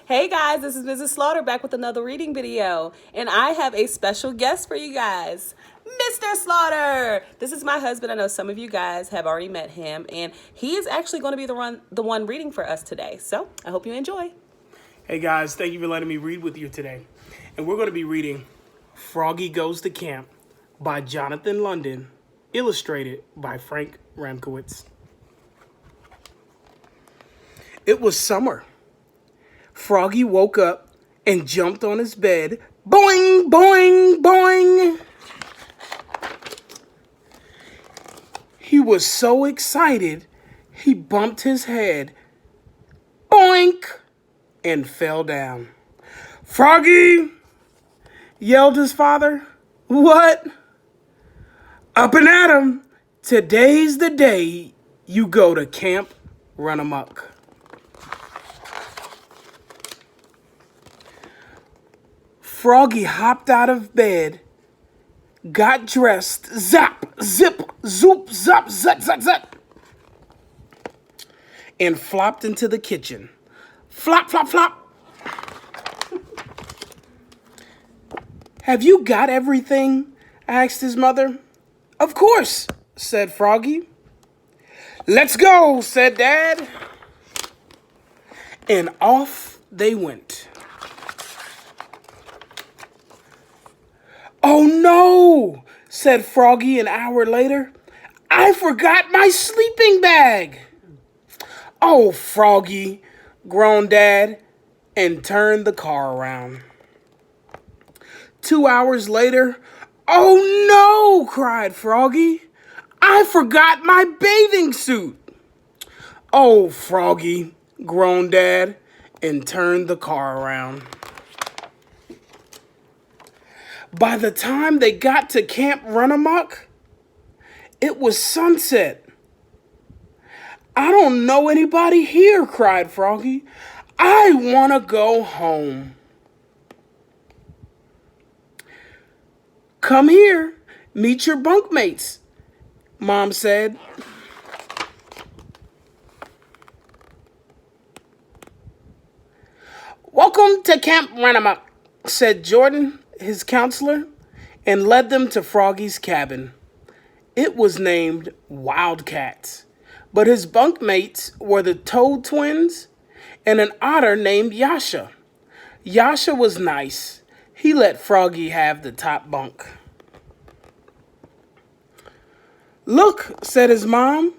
Hey guys, this is Mrs. Slaughter back with another reading video, and I have a special guest for you guys, Mr. Slaughter. This is my husband. I know some of you guys have already met him, and he is actually going to be the one reading for us today. So I hope you enjoy. Hey guys, thank you for letting me read with you today. And we're going to be reading Froggy Goes to Camp by Jonathan London, illustrated by Frank Ramkowitz. It was summer. Froggy woke up and jumped on his bed. Boing, boing, boing. He was so excited, he bumped his head. Boink! And fell down. Froggy! Yelled his father. What? Up and at 'em. Today's the day you go to Camp Run Amok. Froggy hopped out of bed, got dressed, zap, zip, zoop, zap, zap, zap, zap, and flopped into the kitchen. Flop, flop, flop. Have you got everything? Asked his mother. Of course, said Froggy. Let's go, said Dad. And off they went. Oh no, said Froggy an hour later. I forgot my sleeping bag. Oh, Froggy, groaned Dad, and turned the car around. 2 hours later, oh no, cried Froggy. I forgot my bathing suit. Oh, Froggy, groaned Dad, and turned the car around. By the time they got to Camp Run Amok, it was sunset. I don't know anybody here, cried Froggy. I want to go home. Come here, meet your bunkmates, Mom said. Welcome to Camp Run Amok, said Jordan, his counselor, and led them to Froggy's cabin. It was named Wildcats, but his bunkmates were the Toad twins and an otter named Yasha. Yasha was nice. He let Froggy have the top bunk. Look, said his mom,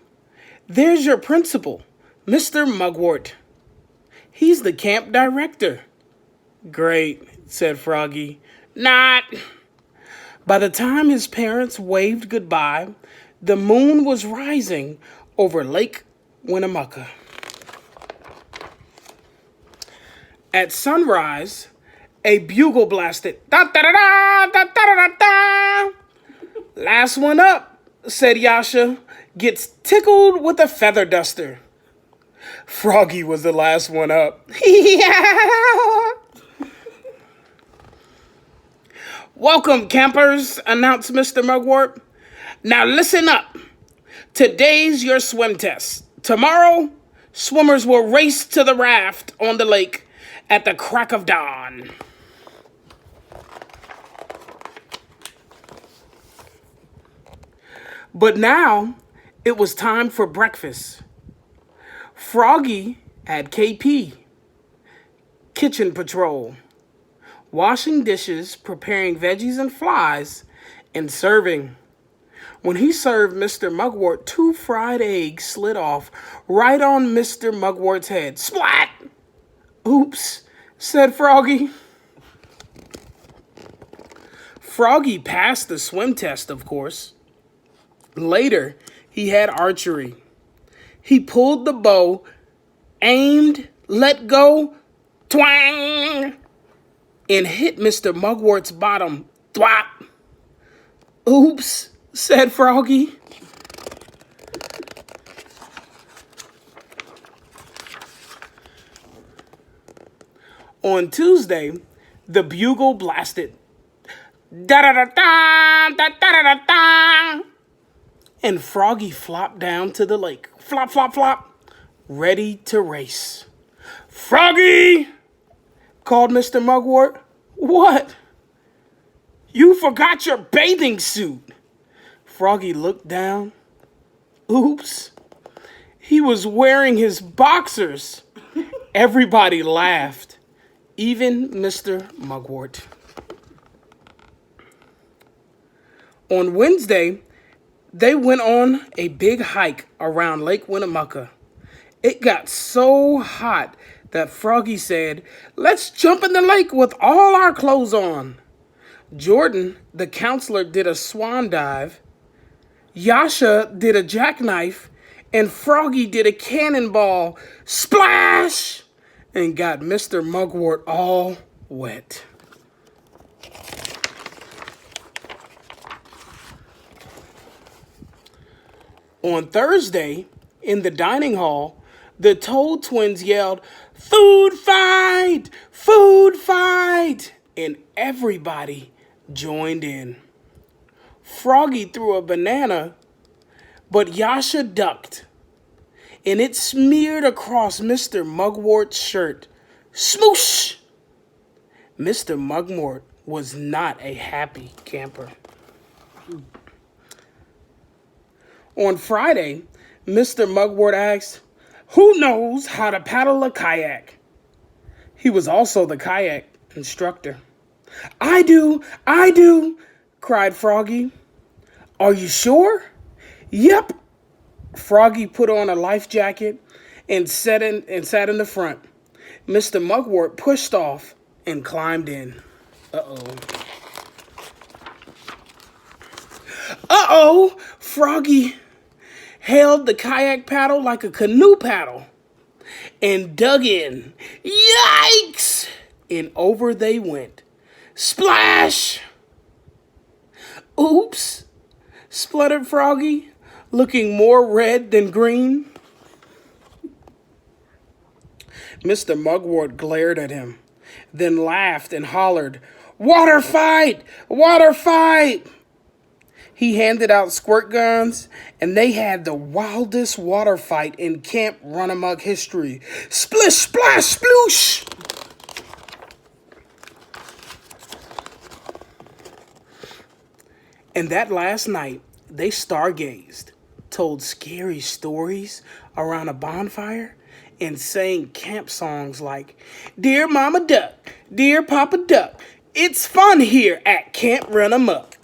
there's your principal, Mr. Mugwort. He's the camp director. Great, said Froggy. Not. By the time his parents waved goodbye, the moon was rising over Lake Winnemucca. At sunrise, a bugle blasted. Da da da da da da da da. Last one up, said Yasha, gets tickled with a feather duster. Froggy was the last one up. Welcome, campers, announced Mr. Mugwort. Now listen up. Today's your swim test. Tomorrow, swimmers will race to the raft on the lake at the crack of dawn. But now, it was time for breakfast. Froggy had KP, kitchen patrol, washing dishes, preparing veggies and flies, and serving. When he served Mr. Mugwort, 2 fried eggs slid off right on Mr. Mugwort's head. Splat! Oops, said Froggy. Froggy passed the swim test, of course. Later, he had archery. He pulled the bow, aimed, let go, twang, and hit Mr. Mugwort's bottom. Thwap. Oops, said Froggy. On Tuesday, the bugle blasted. Da-da-da-da, da-da-da-da. And Froggy flopped down to the lake. Flop, flop, flop. Ready to race. Froggy! called Mr. Mugwort. What? You forgot your bathing suit. Froggy looked down. Oops. He was wearing his boxers. Everybody laughed, even Mr. Mugwort. On Wednesday, they went on a big hike around Lake Winnemucca. It got so hot that Froggy said, "Let's jump in the lake with all our clothes on." Jordan, the counselor, did a swan dive. Yasha did a jackknife. And Froggy did a cannonball. Splash! And got Mr. Mugwort all wet. On Thursday, in the dining hall, the Toad twins yelled, "Food fight! Food fight!" And everybody joined in. Froggy threw a banana, but Yasha ducked, and it smeared across Mr. Mugwort's shirt. Smoosh! Mr. Mugwort was not a happy camper. On Friday, Mr. Mugwort asked, "Who knows how to paddle a kayak?" He was also the kayak instructor. I do, cried Froggy. Are you sure? Yep. Froggy put on a life jacket and sat in the front. Mr. Mugwort pushed off and climbed in. Uh-oh! Froggy held the kayak paddle like a canoe paddle and dug in. Yikes! And over they went. Splash! Oops! Spluttered Froggy, looking more red than green. Mr. Mugwort glared at him, then laughed and hollered, "Water fight! Water fight!" He handed out squirt guns, and they had the wildest water fight in Camp Runamuck history. Splish, splash, sploosh! And that last night, they stargazed, told scary stories around a bonfire, and sang camp songs like, "Dear Mama Duck, Dear Papa Duck, it's fun here at Camp Runamuck."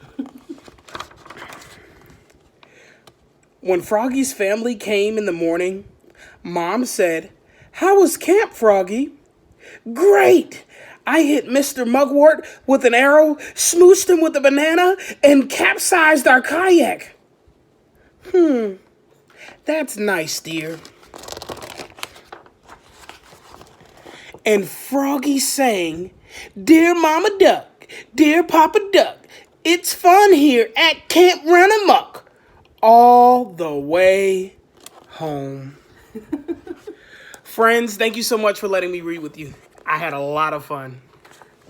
When Froggy's family came in the morning, Mom said, "How was camp, Froggy?" "Great! I hit Mr. Mugwort with an arrow, smooshed him with a banana, and capsized our kayak." That's nice, dear. And Froggy sang, "Dear Mama Duck, Dear Papa Duck, it's fun here at Camp Runamuck," all the way home. Friends, thank you so much for letting me read with you. I had a lot of fun.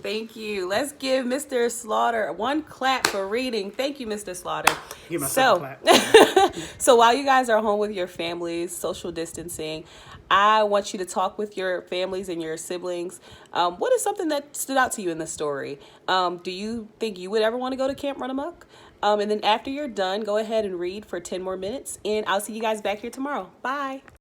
Thank you. Let's give Mr. Slaughter one clap for reading. Thank you, Mr. Slaughter. Give myself a clap. So while you guys are home with your families, social distancing, I want you to talk with your families and your siblings. What is something that stood out to you in the story? Do you think you would ever want to go to Camp Runamuck? And then after you're done, go ahead and read for 10 more minutes. And I'll see you guys back here tomorrow. Bye.